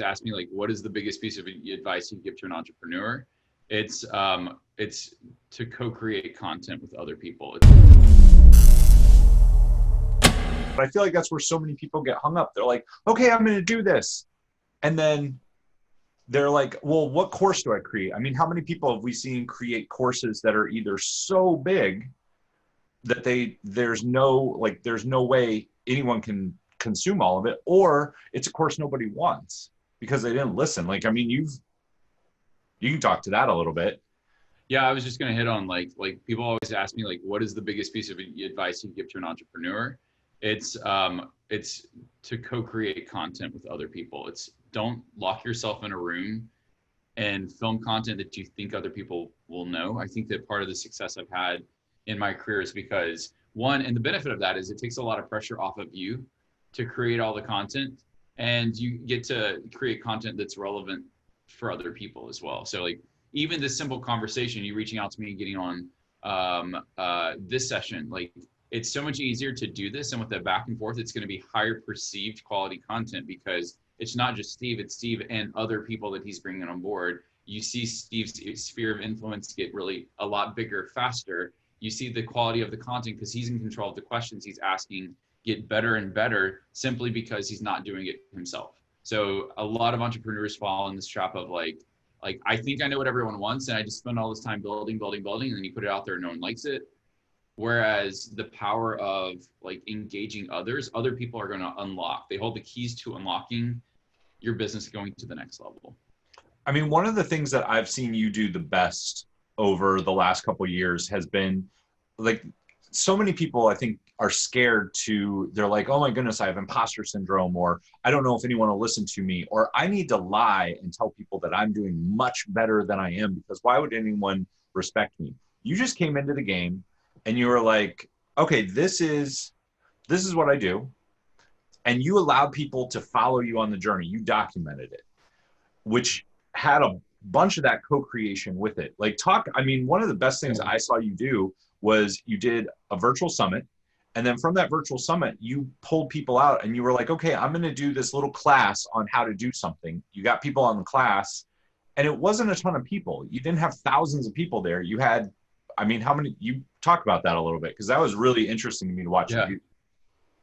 Ask me like, what is the biggest piece of advice you give to an entrepreneur? It's to co-create content with other people. But I feel like that's where so many people get hung up. They're like, okay, I'm going to do this. And then they're like, well, what course do I create? I mean, how many people have we seen create courses that are either so big that there's no way anyone can consume all of it, or it's a course nobody wants because they didn't listen. Like, I mean, you can talk to that a little bit. Yeah, I was just going to hit on like people always ask me like, what is the biggest piece of advice you give to an entrepreneur? It's to co-create content with other people. It's don't lock yourself in a room and film content that you think other people will know. I think that part of the success I've had in my career is because one, and the benefit of that is it takes a lot of pressure off of you to create all the content, and you get to create content that's relevant for other people as well. So like even this simple conversation, you reaching out to me and getting on this session, like it's so much easier to do this. And with the back and forth, it's going to be higher perceived quality content because it's not just Steve, it's Steve and other people that he's bringing on board. You see Steve's sphere of influence get really a lot bigger, faster. You see the quality of the content because he's in control of the questions he's asking get better and better simply because he's not doing it himself. So a lot of entrepreneurs fall in this trap of like I think I know what everyone wants and I just spend all this time building, and then you put it out there and no one likes it. Whereas the power of like engaging others, other people are going to unlock. They hold the keys to unlocking your business going to the next level. I mean, one of the things that I've seen you do the best over the last couple of years has been like so many people I think are scared they're like, oh my goodness, I have imposter syndrome, or I don't know if anyone will listen to me, or I need to lie and tell people that I'm doing much better than I am because why would anyone respect me? You just came into the game and you were like, okay, this is what I do. And you allowed people to follow you on the journey. You documented it, which had a bunch of that co-creation with it. Like one of the best things I saw you do was you did a virtual summit. And then from that virtual summit, you pulled people out and you were like, okay, I'm going to do this little class on how to do something. You got people on the class and it wasn't a ton of people. You didn't have thousands of people there. You had, I mean, how many, you talk about that a little bit because that was really interesting to me to watch. Yeah.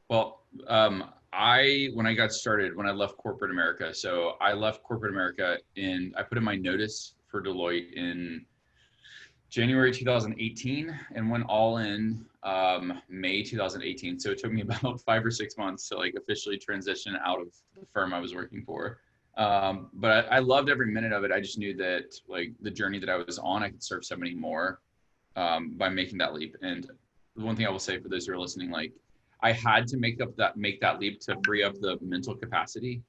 Well, when I got started, when I left corporate America, so I left corporate America I put in my notice for Deloitte in January 2018 and went all in May 2018. So it took me about 5 or 6 months to like officially transition out of the firm I was working for. But I loved every minute of it. I just knew that like the journey that I was on, I could serve so many more by making that leap. And the one thing I will say for those who are listening, like I had to make that leap to free up the mental capacity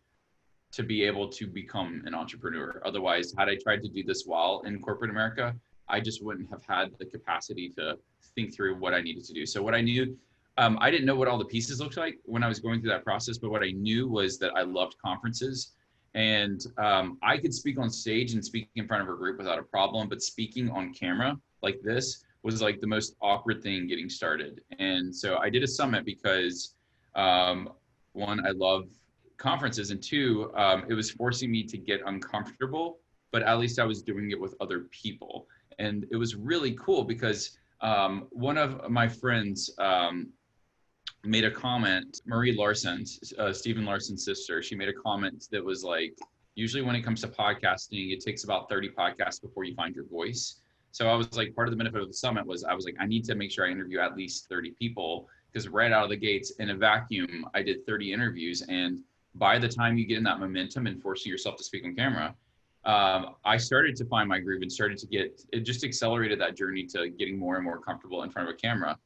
to be able to become an entrepreneur. Otherwise, had I tried to do this while in corporate America, I just wouldn't have had the capacity to think through what I needed to do. So what I knew, I didn't know what all the pieces looked like when I was going through that process, but what I knew was that I loved conferences and I could speak on stage and speak in front of a group without a problem, but speaking on camera like this was like the most awkward thing getting started. And so I did a summit because one, I love conferences, and two, it was forcing me to get uncomfortable, but at least I was doing it with other people. And it was really cool because one of my friends made a comment, Marie Larson, Stephen Larson's sister, she made a comment that was like, usually when it comes to podcasting, it takes about 30 podcasts before you find your voice. So I was like, part of the benefit of the summit was I was like, I need to make sure I interview at least 30 people because right out of the gates in a vacuum, I did 30 interviews. And by the time you get in that momentum and forcing yourself to speak on camera, I started to find my groove and started to it just accelerated that journey to getting more and more comfortable in front of a camera.